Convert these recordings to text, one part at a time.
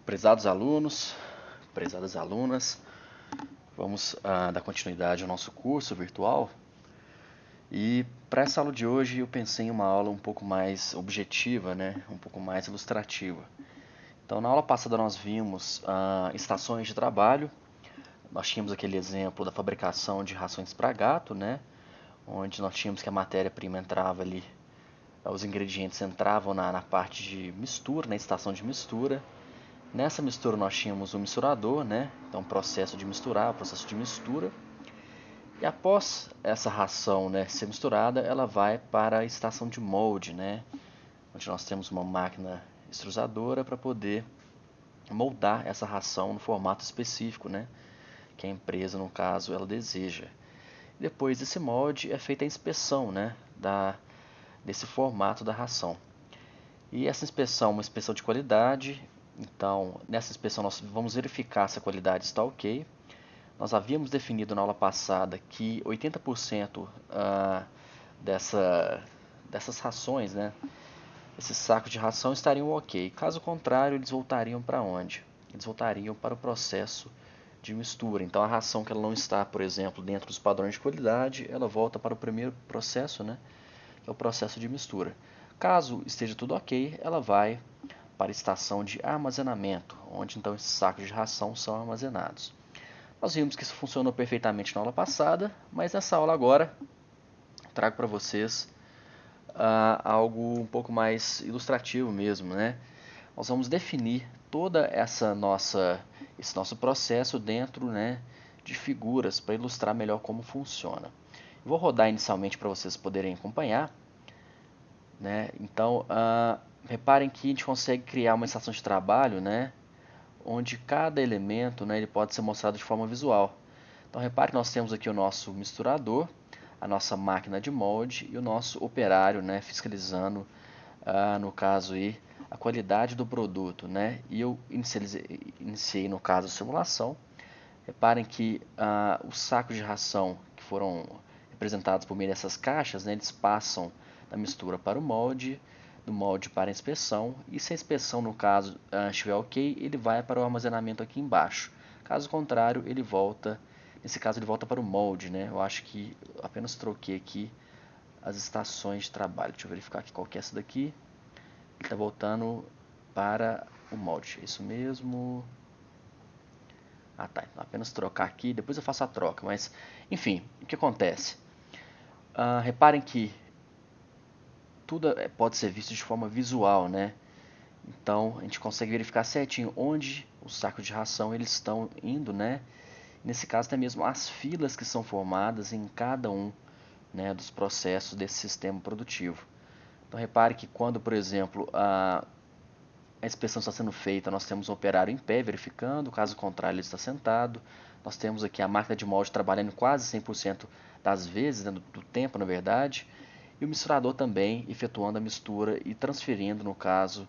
Prezados alunos, prezadas alunas, vamos dar continuidade ao nosso curso virtual. E para essa aula de hoje eu pensei em uma aula um pouco mais objetiva, um pouco mais ilustrativa. Então, na aula passada nós vimos estações de trabalho. Nós tínhamos aquele exemplo da fabricação de rações para gato, onde nós tínhamos que a matéria-prima entrava ali, os ingredientes entravam na parte de mistura, na estação de mistura. Nessa mistura nós tínhamos o misturador, então processo de misturar, processo de mistura. E após essa ração ser misturada, ela vai para a estação de molde, onde nós temos uma máquina extrusadora para poder moldar essa ração no formato específico, que a empresa, no caso, ela deseja. Depois desse molde é feita a inspeção, desse formato da ração. E essa inspeção é uma inspeção de qualidade. Então, nessa inspeção nós vamos verificar se a qualidade está ok. Nós havíamos definido na aula passada que 80% dessas rações, esses sacos de ração estariam ok. Caso contrário, eles voltariam para onde? Eles voltariam para o processo de mistura. Então, a ração que ela não está, por exemplo, dentro dos padrões de qualidade, ela volta para o primeiro processo, que é o processo de mistura. Caso esteja tudo ok, ela vai para a estação de armazenamento, onde então esses sacos de ração são armazenados. Nós vimos que isso funcionou perfeitamente na aula passada, mas nessa aula agora trago para vocês algo um pouco mais ilustrativo mesmo, Nós vamos definir toda esse nosso processo dentro, de figuras para ilustrar melhor como funciona. Eu vou rodar inicialmente para vocês poderem acompanhar, Então, reparem que a gente consegue criar uma estação de trabalho, onde cada elemento, ele pode ser mostrado de forma visual. Então, repare que nós temos aqui o nosso misturador, a nossa máquina de molde e o nosso operário, fiscalizando, no caso aí, a qualidade do produto, E eu iniciei, no caso, a simulação. Reparem que os sacos de ração que foram representados por meio dessas caixas, eles passam da mistura para o molde, do molde para a inspeção, e se a inspeção, no caso, estiver ok, ele vai para o armazenamento aqui embaixo. Caso contrário, ele volta, nesse caso ele volta para o molde, Eu acho que eu apenas troquei aqui as estações de trabalho. Deixa eu verificar aqui qual que é essa daqui. Ele está voltando para o molde, é isso mesmo. Tá, então apenas trocar aqui, depois eu faço a troca, mas enfim, o que acontece? Reparem que tudo pode ser visto de forma visual, Então a gente consegue verificar certinho onde os sacos de ração eles estão indo, Nesse caso até mesmo as filas que são formadas em cada um, dos processos desse sistema produtivo. Então repare que quando, por exemplo, a inspeção está sendo feita, nós temos um operário em pé verificando, caso contrário ele está sentado. Nós temos aqui a máquina de molde trabalhando quase 100% das vezes, do tempo na verdade. E o misturador também efetuando a mistura e transferindo, no caso,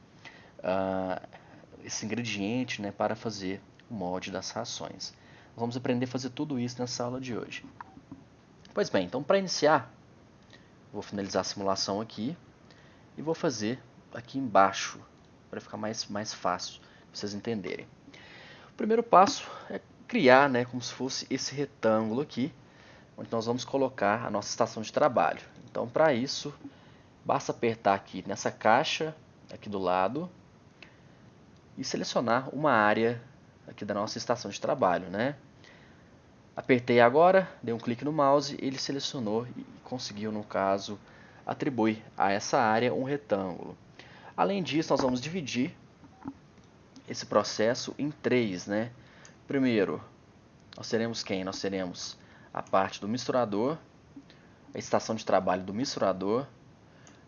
esse ingrediente para fazer o molde das rações. Nós vamos aprender a fazer tudo isso nessa aula de hoje. Pois bem, então para iniciar, vou finalizar a simulação aqui e vou fazer aqui embaixo, para ficar mais fácil para vocês entenderem. O primeiro passo é criar como se fosse esse retângulo aqui, onde nós vamos colocar a nossa estação de trabalho. Então, para isso, basta apertar aqui nessa caixa, aqui do lado, e selecionar uma área aqui da nossa estação de trabalho, Apertei agora, dei um clique no mouse, ele selecionou e conseguiu, no caso, atribuir a essa área um retângulo. Além disso, nós vamos dividir esse processo em três, Primeiro, nós teremos quem? Nós teremos a parte do misturador, a estação de trabalho do misturador,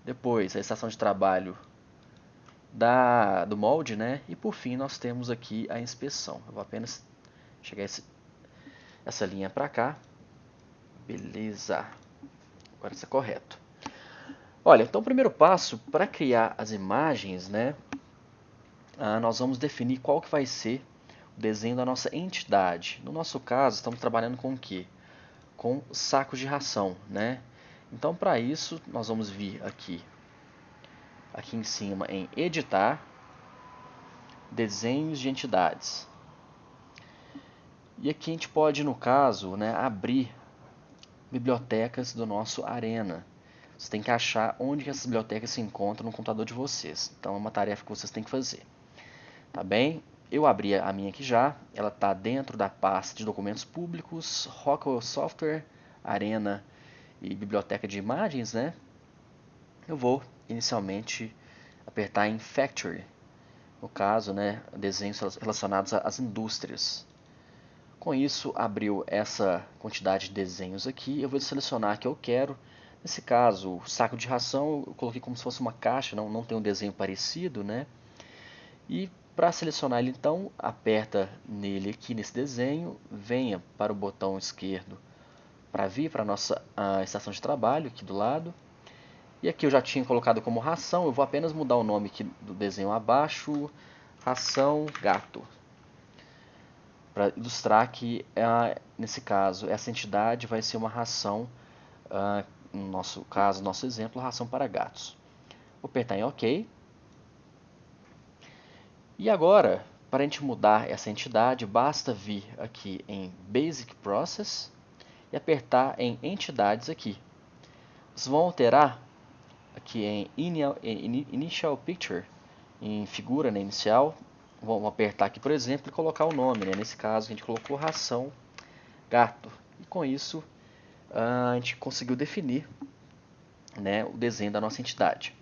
depois a estação de trabalho do molde, e por fim nós temos aqui a inspeção. Eu vou apenas chegar essa linha para cá. Beleza. Agora está correto. Olha, então o primeiro passo para criar as imagens, nós vamos definir qual que vai ser o desenho da nossa entidade. No nosso caso, estamos trabalhando com o quê? Com sacos de ração, Então, para isso, nós vamos vir aqui em cima em editar, desenhos de entidades. E aqui a gente pode, no caso, né, abrir bibliotecas do nosso Arena. Você tem que achar onde essas bibliotecas se encontram no computador de vocês. Então é uma tarefa que vocês têm que fazer. Tá bem? Eu abri a minha aqui já. Ela está dentro da pasta de documentos públicos, Rockwell Software, Arena e biblioteca de imagens, né? Eu vou inicialmente apertar em Factory. No caso, né, desenhos relacionados às indústrias. Com isso, abriu essa quantidade de desenhos aqui. Eu vou selecionar que eu quero. Nesse caso, o saco de ração, eu coloquei como se fosse uma caixa, não tem um desenho parecido, né? E para selecionar ele, então, aperta nele aqui nesse desenho, venha para o botão esquerdo para vir para a nossa estação de trabalho, aqui do lado. E aqui eu já tinha colocado como ração, eu vou apenas mudar o nome aqui do desenho abaixo, ração gato. Para ilustrar que, nesse caso, essa entidade vai ser uma ração, no nosso caso, nosso exemplo, ração para gatos. Vou apertar em OK. E agora, para a gente mudar essa entidade, basta vir aqui em Basic Process e apertar em Entidades aqui. Vocês vão alterar aqui em Initial Picture, em figura, né, inicial. Vamos apertar aqui, por exemplo, e colocar o nome, né? Nesse caso, a gente colocou ração gato. E com isso, a gente conseguiu definir, né, o desenho da nossa entidade.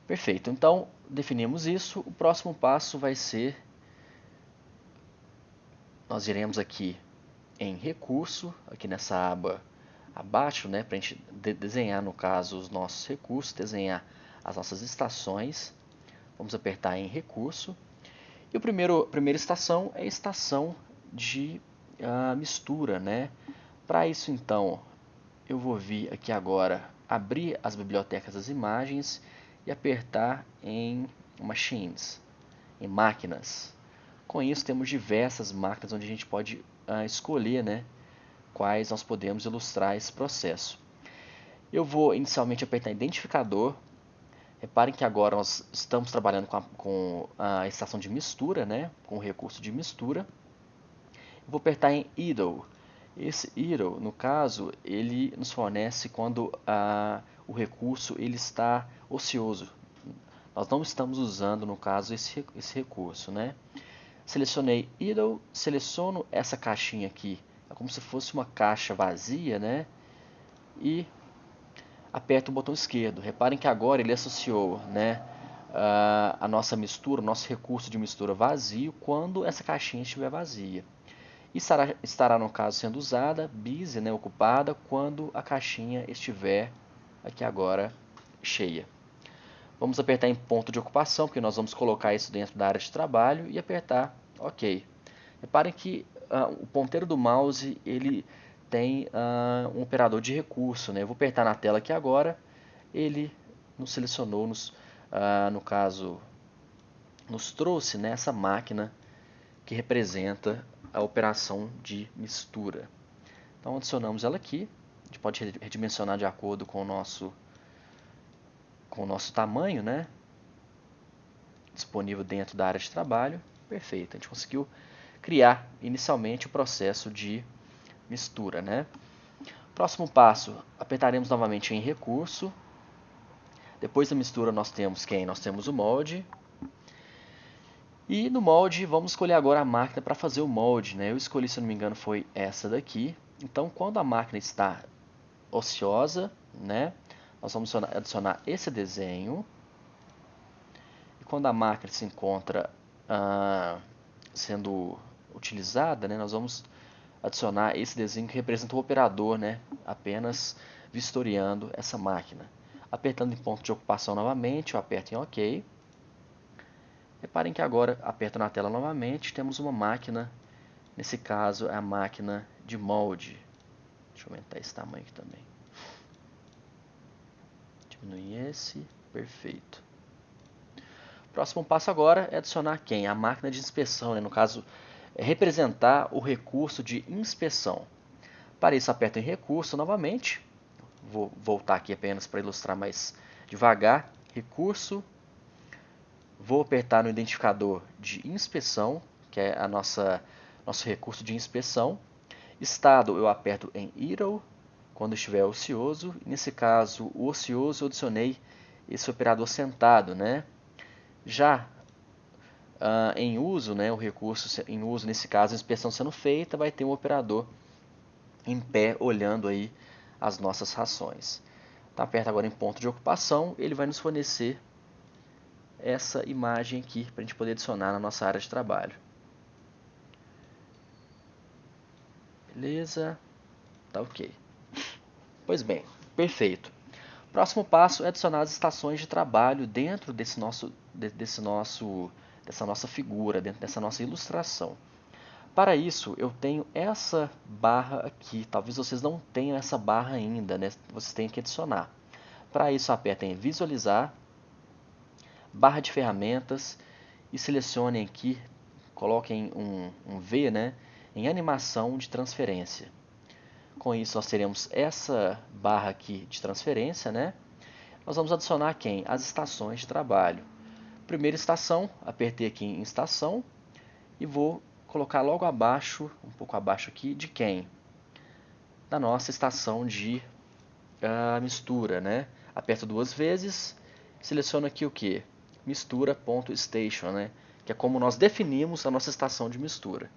Perfeito. Então, definimos isso. O próximo passo vai ser... Nós iremos aqui em Recurso, aqui nessa aba abaixo, né, para a gente desenhar, no caso, os nossos recursos, desenhar as nossas estações. Vamos apertar em Recurso. E a primeira estação é a estação de mistura, né? Para isso, então, eu vou vir aqui agora, abrir as bibliotecas das imagens e apertar em Machines, em máquinas. Com isso, temos diversas máquinas onde a gente pode escolher, né, quais nós podemos ilustrar esse processo. Eu vou inicialmente apertar em Identificador. Reparem que agora nós estamos trabalhando com a estação de mistura, né? Com o recurso de mistura. Eu vou apertar em Idle. Esse Idle, no caso, ele nos fornece quando o recurso ele está ocioso. Nós não estamos usando, no caso, esse recurso, né? Selecionei Idle, seleciono essa caixinha aqui. É como se fosse uma caixa vazia, né? E aperto o botão esquerdo. Reparem que agora ele associou, né, a nossa mistura, o nosso recurso de mistura vazio, quando essa caixinha estiver vazia. E estará no caso sendo usada, busy, né, ocupada, quando a caixinha estiver aqui agora cheia. Vamos apertar em ponto de ocupação, porque nós vamos colocar isso dentro da área de trabalho e apertar OK. Reparem que o ponteiro do mouse ele tem um operador de recurso, né? Eu vou apertar na tela aqui agora, ele nos selecionou, no caso, nos trouxe, né, essa máquina que representa a operação de mistura. Então adicionamos ela aqui, a gente pode redimensionar de acordo com o nosso tamanho, né? Disponível dentro da área de trabalho. Perfeito, a gente conseguiu criar inicialmente o processo de mistura, né? Próximo passo, apertaremos novamente em recurso. Depois da mistura nós temos quem? Nós temos o molde. E no molde vamos escolher agora a máquina para fazer o molde, né? Eu escolhi, se não me engano, foi essa daqui. Então, quando a máquina está ociosa, né, nós vamos adicionar esse desenho. E quando a máquina se encontra sendo utilizada, né, nós vamos adicionar esse desenho que representa o operador, né, apenas vistoriando essa máquina. Apertando em ponto de ocupação novamente, eu aperto em OK. Reparem que agora, aperto na tela novamente, temos uma máquina, nesse caso é a máquina de molde. Deixa eu aumentar esse tamanho aqui também. Diminuir esse, perfeito. Próximo passo agora é adicionar quem? A máquina de inspeção, né? No caso, é representar o recurso de inspeção. Para isso, aperto em recurso novamente. Vou voltar aqui apenas para ilustrar mais devagar. Recurso, Vou apertar no identificador de inspeção, que é nosso recurso de inspeção. Estado eu aperto em idle, quando estiver ocioso. Nesse caso, o ocioso eu adicionei esse operador sentado, né? Já em uso, né, o recurso em uso, nesse caso, a inspeção sendo feita, vai ter um operador em pé olhando aí as nossas rações. Então, aperta agora em ponto de ocupação, ele vai nos fornecer essa imagem aqui para a gente poder adicionar na nossa área de trabalho. Beleza? Tá ok. Pois bem, perfeito. Próximo passo é adicionar as estações de trabalho dentro dessa nossa figura, dentro dessa nossa ilustração. Para isso, eu tenho essa barra aqui. Talvez vocês não tenham essa barra ainda, né? Vocês têm que adicionar. Para isso, apertem em visualizar, barra de ferramentas e selecionem aqui, coloquem um V, né, em animação de transferência. Com isso, nós teremos essa barra aqui de transferência, né? Nós vamos adicionar quem? As estações de trabalho. Primeira estação, apertei aqui em estação e vou colocar logo abaixo, um pouco abaixo aqui, de quem? Da nossa estação de mistura, né? Aperto duas vezes, seleciono aqui o que? Mistura.station, né? Que é como nós definimos a nossa estação de mistura.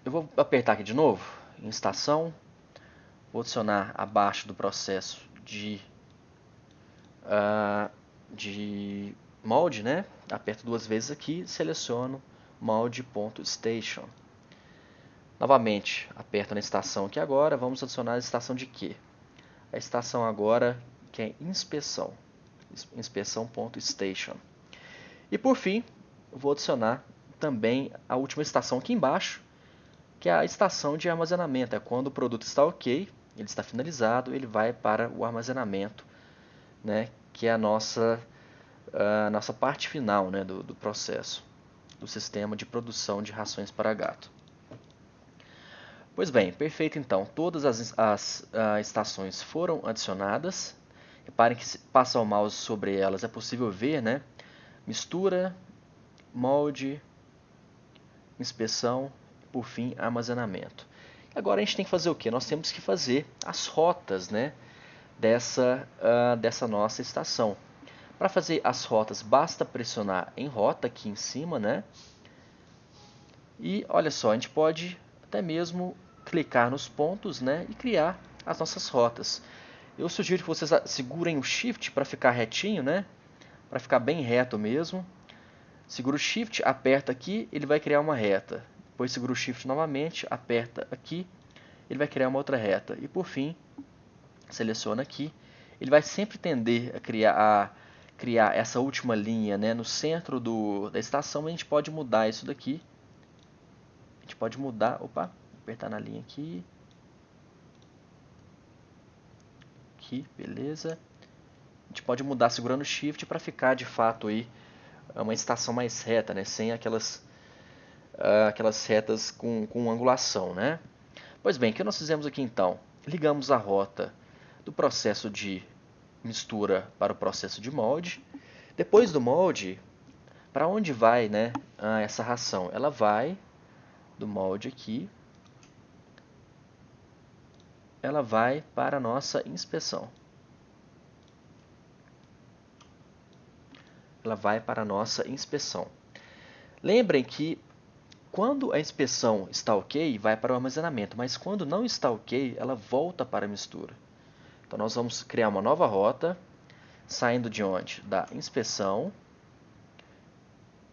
Eu vou apertar aqui de novo, em estação, vou adicionar abaixo do processo de molde, né? Aperto duas vezes aqui, seleciono molde.station. Novamente, aperto na estação aqui agora, vamos adicionar a estação de quê? A estação agora que é inspeção, inspeção.station. E por fim, eu vou adicionar também a última estação aqui embaixo, que é a estação de armazenamento. É quando o produto está ok, ele está finalizado, ele vai para o armazenamento, né? Que é a nossa parte final, né, do processo, do sistema de produção de rações para gato. Pois bem, perfeito então. Todas as estações foram adicionadas. Reparem que se passar o mouse sobre elas é possível ver, né? Mistura, molde, inspeção, por fim, armazenamento. Agora a gente tem que fazer o que? Nós temos que fazer as rotas, né, dessa nossa estação. Para fazer as rotas, basta pressionar em rota aqui em cima, né? E olha só, a gente pode até mesmo clicar nos pontos, né, e criar as nossas rotas. Eu sugiro que vocês segurem o Shift para ficar retinho, né? Para ficar bem reto mesmo. Segura o Shift, aperta aqui, ele vai criar uma reta. Depois segura o Shift novamente, aperta aqui, ele vai criar uma outra reta. E por fim, seleciona aqui. Ele vai sempre tender a criar essa última linha, né, no centro da estação, mas a gente pode mudar isso daqui. A gente pode mudar, opa, apertar na linha aqui. Aqui, beleza. A gente pode mudar segurando o Shift para ficar de fato aí uma estação mais reta, né, sem aquelas retas com angulação, né? Pois bem, o que nós fizemos aqui então? Ligamos a rota do processo de mistura para o processo de molde. Depois do molde, para onde vai, né, essa ração? Ela vai do molde aqui, ela vai para a nossa inspeção. Ela vai para a nossa inspeção. Lembrem que quando a inspeção está ok, vai para o armazenamento, mas quando não está ok, ela volta para a mistura. Então nós vamos criar uma nova rota, saindo de onde? Da inspeção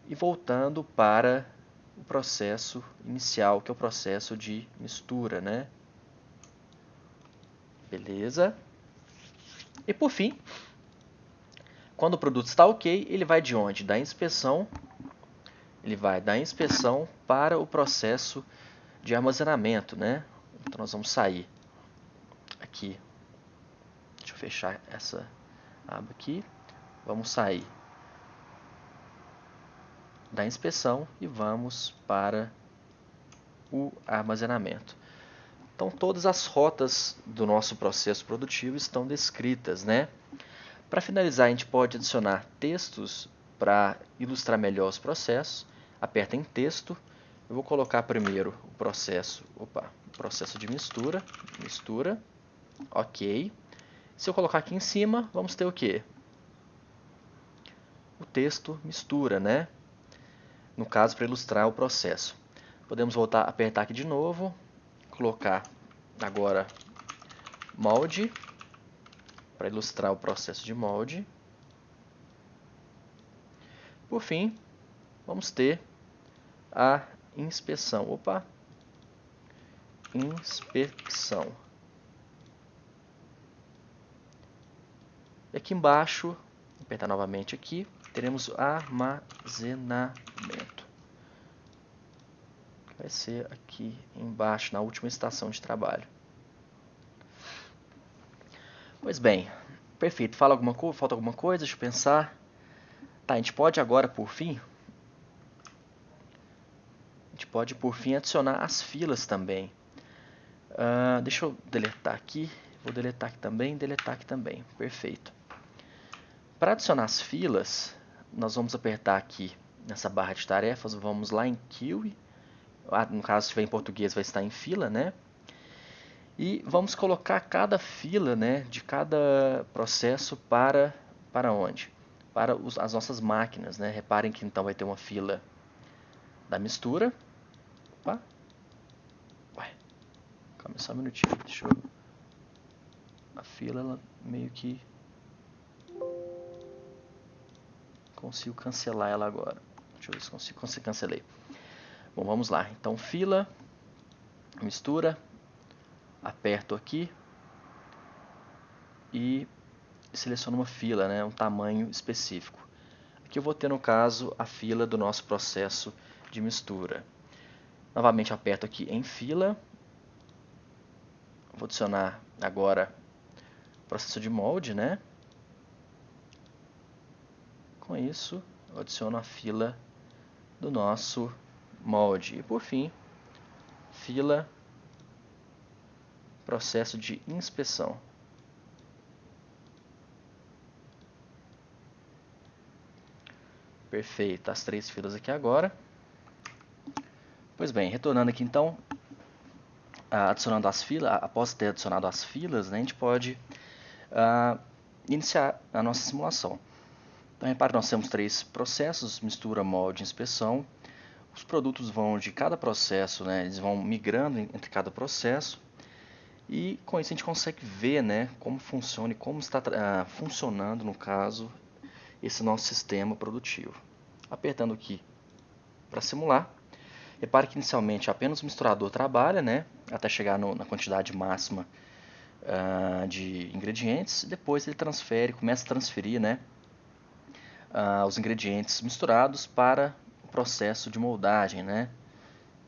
e voltando para o processo inicial, que é o processo de mistura, né? Beleza? E por fim, quando o produto está ok, ele vai de onde? Da inspeção. Ele vai da inspeção para o processo de armazenamento, né? Então nós vamos sair aqui. Deixa eu fechar essa aba aqui. Vamos sair da inspeção e vamos para o armazenamento. Então todas as rotas do nosso processo produtivo estão descritas, né? Para finalizar, a gente pode adicionar textos para ilustrar melhor os processos. Aperta em texto. Eu vou colocar primeiro o processo de mistura, ok. Se eu colocar aqui em cima, vamos ter o quê? O texto mistura, né? No caso, para ilustrar o processo. Podemos voltar, apertar aqui de novo, colocar agora molde, para ilustrar o processo de molde. Por fim, vamos ter a inspeção. Inspeção. E aqui embaixo, vou apertar novamente aqui, teremos armazenamento. Vai ser aqui embaixo, na última estação de trabalho. Pois bem, perfeito. Falta alguma coisa? Deixa eu pensar. Tá, a gente pode agora, por fim, adicionar as filas também. Deixa eu deletar aqui. Vou deletar aqui também. Perfeito. Para adicionar as filas, nós vamos apertar aqui nessa barra de tarefas, vamos lá em Queue. No caso, se estiver em português, vai estar em fila, né? E vamos colocar cada fila, né, de cada processo para onde? Para as nossas máquinas, né? Reparem que então vai ter uma fila da mistura. Opa. Ué. Calma só um minutinho. Deixa eu... A fila, ela meio que... Consigo cancelar ela agora. Deixa eu ver se consigo cancelei. Bom, vamos lá. Então, fila, mistura, aperto aqui e seleciono uma fila, né, um tamanho específico. Aqui eu vou ter, no caso, a fila do nosso processo de mistura. Novamente aperto aqui em fila. Vou adicionar agora o processo de molde, né? Com isso, eu adiciono a fila do nosso molde. E por fim, fila, processo de inspeção. Perfeito, as 3 filas aqui agora. Pois bem, retornando aqui então, adicionando as filas, após ter adicionado as filas, né, a gente pode iniciar a nossa simulação. Então, repare, nós temos 3 processos, mistura, molde e inspeção. Os produtos vão de cada processo, né, eles vão migrando entre cada processo. E com isso a gente consegue ver, né, como funciona e como está funcionando, no caso, esse nosso sistema produtivo. Apertando aqui para simular. Repare que inicialmente apenas o misturador trabalha, né, até chegar na quantidade máxima de ingredientes. Depois ele começa a transferir, né, os ingredientes misturados para o processo de moldagem, né.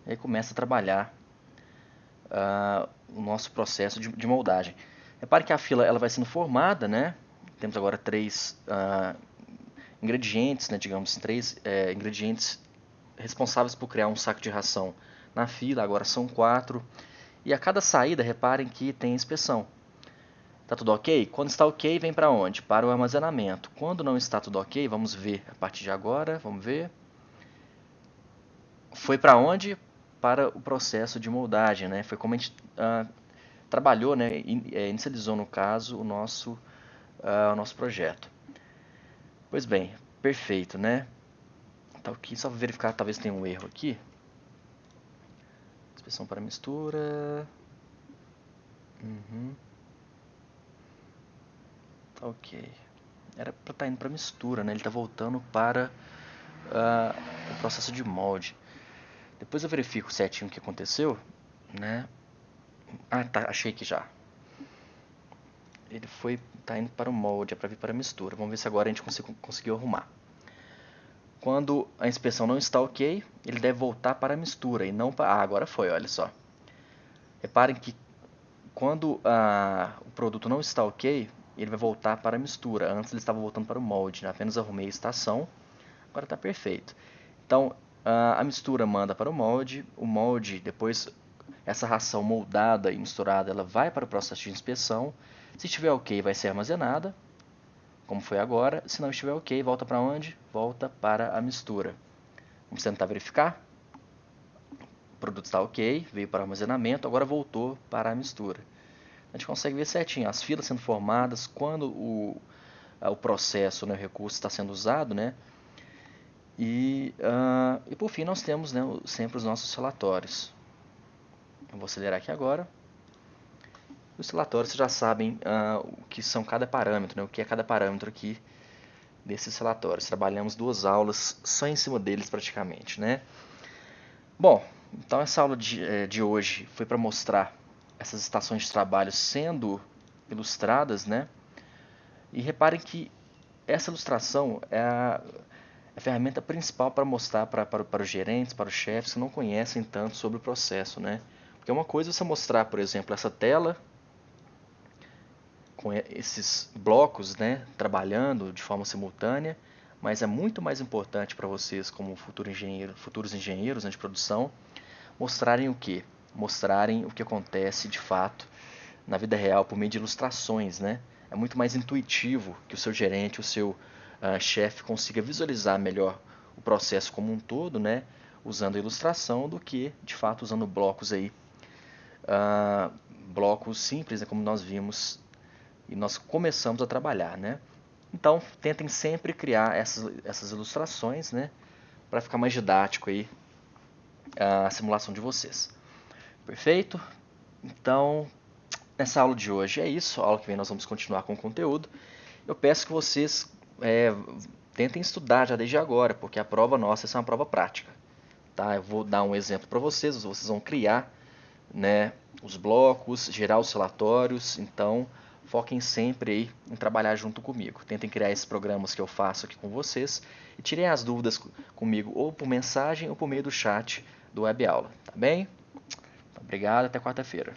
E aí começa a trabalhar o nosso processo de moldagem. Repare que a fila ela vai sendo formada, né. Temos agora 3 ingredientes, né, digamos, 3 ingredientes responsáveis por criar um saco de ração na fila, agora são 4. E a cada saída, reparem que tem inspeção. Está tudo ok? Quando está ok, vem para onde? Para o armazenamento. Quando não está tudo ok, vamos ver a partir de agora, vamos ver. Foi para onde? Para o processo de moldagem, né? Foi como a gente trabalhou, né? Inicializou, no caso, o nosso projeto. Pois bem, perfeito, né? Tá ok, só para verificar, talvez tenha um erro aqui. Inspeção para mistura. Tá ok. Era para estar indo para mistura, né? Ele está voltando para o processo de molde. Depois eu verifico certinho o que aconteceu, né? Tá, achei que já. Ele tá indo para o molde, é para vir para a mistura. Vamos ver se agora a gente conseguiu arrumar. Quando a inspeção não está ok, ele deve voltar para a mistura e não para... agora foi, olha só. Reparem que quando o produto não está ok, ele vai voltar para a mistura. Antes ele estava voltando para o molde, né? Apenas arrumei a estação, agora está perfeito. Então, a mistura manda para o molde, depois essa ração moldada e misturada, ela vai para o processo de inspeção. Se estiver ok, vai ser armazenada. como foi agora. Se não estiver ok, volta para onde? Volta para a mistura. Vamos tentar verificar. O produto está ok, veio para o armazenamento, agora voltou para a mistura. A gente consegue ver certinho as filas sendo formadas, quando o processo, né, o recurso está sendo usado, né? E por fim nós temos, né, sempre os nossos relatórios. Eu vou acelerar aqui agora. Os relatórios vocês já sabem o que são cada parâmetro, né, o que é cada parâmetro aqui desses relatórios. Trabalhamos 2 aulas só em cima deles praticamente, né? Bom, então essa aula de hoje foi para mostrar essas estações de trabalho sendo ilustradas, né? E reparem que essa ilustração é a ferramenta principal para mostrar para os gerentes, para os chefes que não conhecem tanto sobre o processo, né? Porque uma coisa é você mostrar, por exemplo, essa tela com esses blocos, né, trabalhando de forma simultânea, mas é muito mais importante para vocês, como futuros engenheiros, né, de produção, mostrarem o quê? Mostrarem o que acontece de fato na vida real por meio de ilustrações, né? É muito mais intuitivo que o seu gerente, o seu chefe consiga visualizar melhor o processo como um todo, né? Usando a ilustração, do que de fato usando blocos aí, blocos simples, né, como nós vimos e nós começamos a trabalhar, né? Então tentem sempre criar essas ilustrações, né? Para ficar mais didático aí a simulação de vocês. Perfeito? Então, nessa aula de hoje é isso. A aula que vem nós vamos continuar com o conteúdo. Eu peço que vocês tentem estudar já desde agora, porque a prova nossa é uma prova prática. Tá? Eu vou dar um exemplo para vocês vão criar, né, os blocos, gerar os relatórios. Então, foquem sempre aí em trabalhar junto comigo. Tentem criar esses programas que eu faço aqui com vocês e tirem as dúvidas comigo ou por mensagem ou por meio do chat do web aula. Tá bem? Obrigado, até quarta-feira.